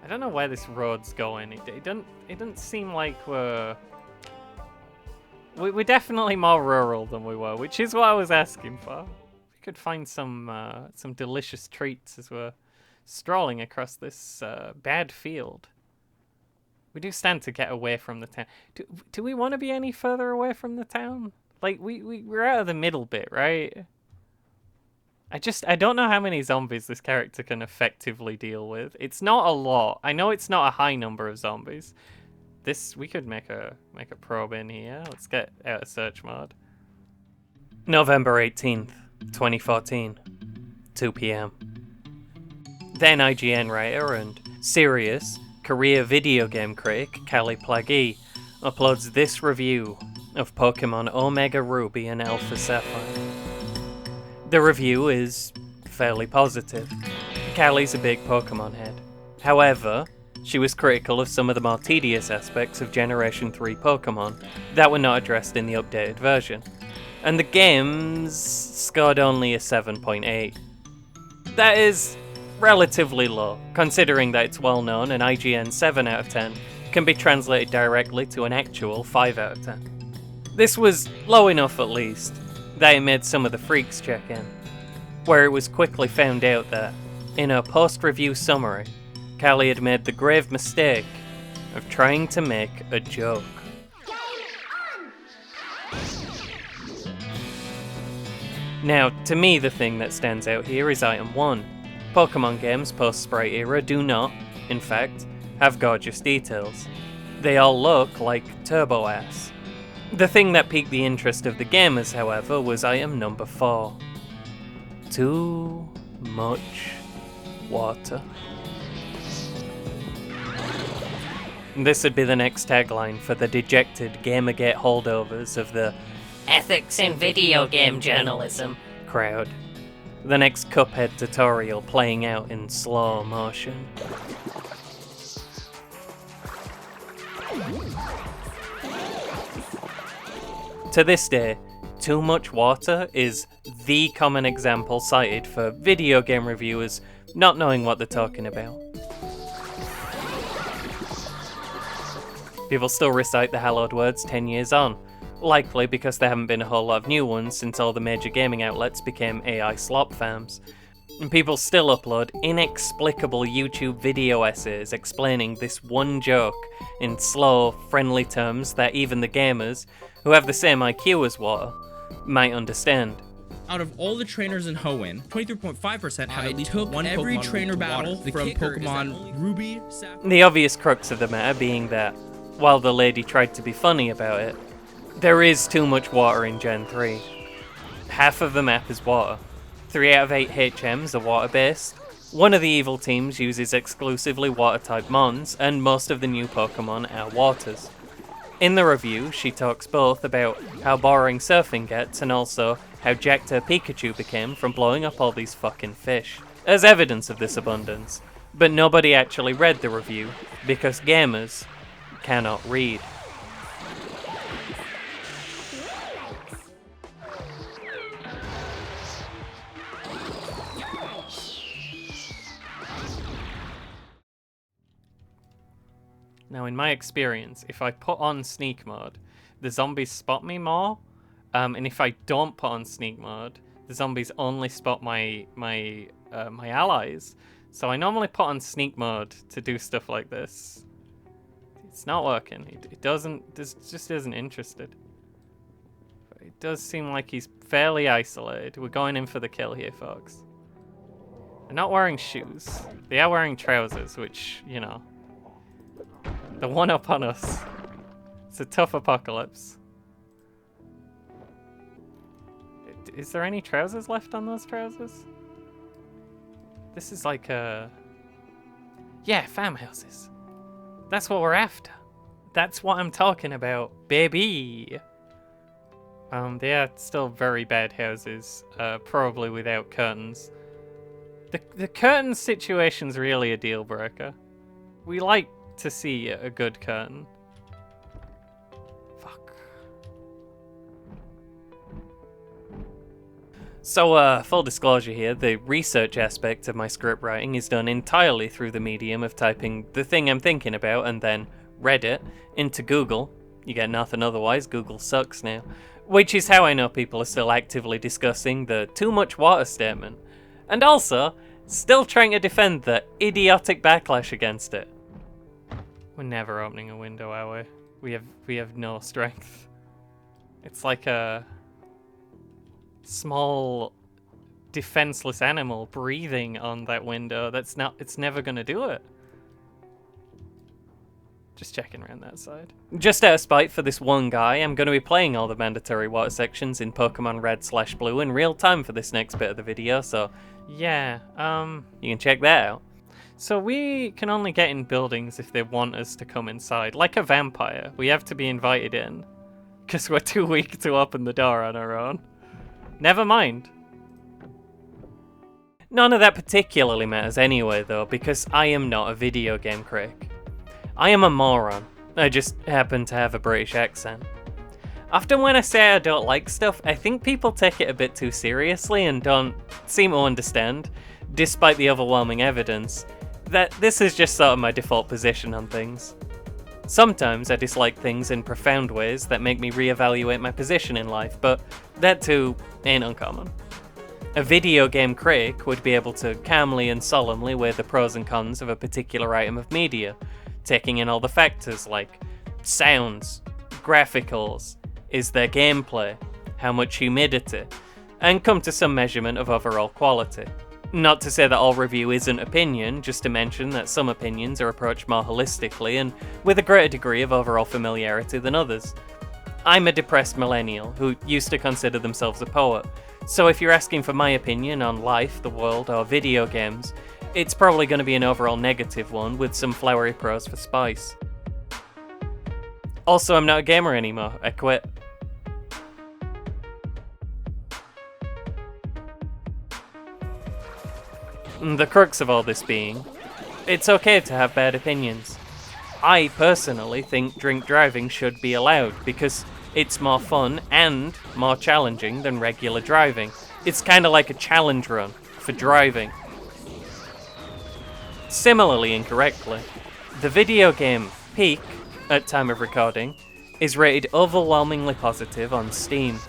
I don't know where this road's going. It doesn't seem like we're definitely more rural than we were, which is what I was asking for. We could find some delicious treats as we're strolling across this bad field. We do stand to get away from the town. Do we want to be any further away from the town? Like, we're out of the middle bit, right? I don't know how many zombies this character can effectively deal with. It's not a lot. I know it's not a high number of zombies. We could make a probe in here. Let's get out of search mode. November 18th, 2014, 2 p.m. Then IGN writer and serious career video game critic Callie Plaggy uploads this review of Pokemon Omega Ruby and Alpha Sapphire. The review is fairly positive. Callie's a big Pokemon head. However, she was critical of some of the more tedious aspects of Generation 3 Pokemon that were not addressed in the updated version. And the games scored only a 7.8. That is relatively low, considering that it's well known an IGN 7 out of 10 can be translated directly to an actual 5 out of 10. This was low enough at least that it made some of the freaks check in, where it was quickly found out that, in her post-review summary, Callie had made the grave mistake of trying to make a joke. Now, to me the thing that stands out here is item 1. Pokemon games post-Sprite era do not, in fact, have gorgeous details. They all look like turbo ass. The thing that piqued the interest of the gamers, however, was item number 4. Too much water. This would be the next tagline for the dejected Gamergate holdovers of the ethics in video game journalism crowd. The next Cuphead tutorial playing out in slow motion. To this day, too much water is the common example cited for video game reviewers not knowing what they're talking about. People still recite the hallowed words 10 years on, likely because there haven't been a whole lot of new ones since all the major gaming outlets became AI slop farms. And people still upload inexplicable YouTube video essays explaining this one joke in slow, friendly terms that even the gamers, who have the same IQ as water, might understand. Out of all the trainers in Hoenn, 23.5% have at least one every Pokemon trainer battle from Pokemon Ruby, Sapphire. The obvious crux of the matter being that, while the lady tried to be funny about it, there is too much water in Gen 3. Half of the map is water. 3 out of 8 HMs are water-based. One of the evil teams uses exclusively water-type mons, and most of the new Pokemon are waters. In the review, she talks both about how boring surfing gets and also how jacked her Pikachu became from blowing up all these fucking fish, as evidence of this abundance. But nobody actually read the review, because gamers cannot read. Now, in my experience, if I put on sneak mode, the zombies spot me more, and if I don't put on sneak mode, the zombies only spot my allies. So I normally put on sneak mode to do stuff like this. It's not working. It just isn't interested. But it does seem like he's fairly isolated. We're going in for the kill here, folks. They're not wearing shoes. They are wearing trousers, which, you know, the one up on us. It's a tough apocalypse. Is there any trousers left on those trousers? This is like a... Yeah, farmhouses. That's what we're after. That's what I'm talking about, baby. They are still very bad houses, probably without curtains. The curtain situation's really a deal breaker. We like to see a good curtain. Fuck. So, full disclosure here, the research aspect of my script writing is done entirely through the medium of typing the thing I'm thinking about and then Reddit into Google. You get nothing otherwise, Google sucks now. Which is how I know people are still actively discussing the too much water statement. And also, still trying to defend the idiotic backlash against it. We're never opening a window, are we? We have no strength. It's like a small defenseless animal breathing on that window. It's never gonna do it. Just checking around that side. Just out of spite for this one guy, I'm going to be playing all the mandatory water sections in Pokemon Red/Blue in real time for this next bit of the video, so yeah, you can check that out. So we can only get in buildings if they want us to come inside. Like a vampire, we have to be invited in, because we're too weak to open the door on our own. Never mind. None of that particularly matters anyway though, because I am not a video game critic. I am a moron. I just happen to have a British accent. Often when I say I don't like stuff, I think people take it a bit too seriously and don't seem to understand, despite the overwhelming evidence, that this is just sort of my default position on things. Sometimes I dislike things in profound ways that make me reevaluate my position in life, but that too ain't uncommon. A video game critic would be able to calmly and solemnly weigh the pros and cons of a particular item of media, taking in all the factors like sounds, graphicals, is there gameplay, how much humidity, and come to some measurement of overall quality. Not to say that all review isn't opinion, just to mention that some opinions are approached more holistically and with a greater degree of overall familiarity than others. I'm a depressed millennial who used to consider themselves a poet, so if you're asking for my opinion on life, the world, or video games, it's probably going to be an overall negative one with some flowery prose for spice. Also, I'm not a gamer anymore, I quit. The crux of all this being, it's okay to have bad opinions. I personally think drink driving should be allowed because it's more fun and more challenging than regular driving. It's kind of like a challenge run for driving. Similarly incorrectly, the video game Peak, at time of recording, is rated overwhelmingly positive on Steam.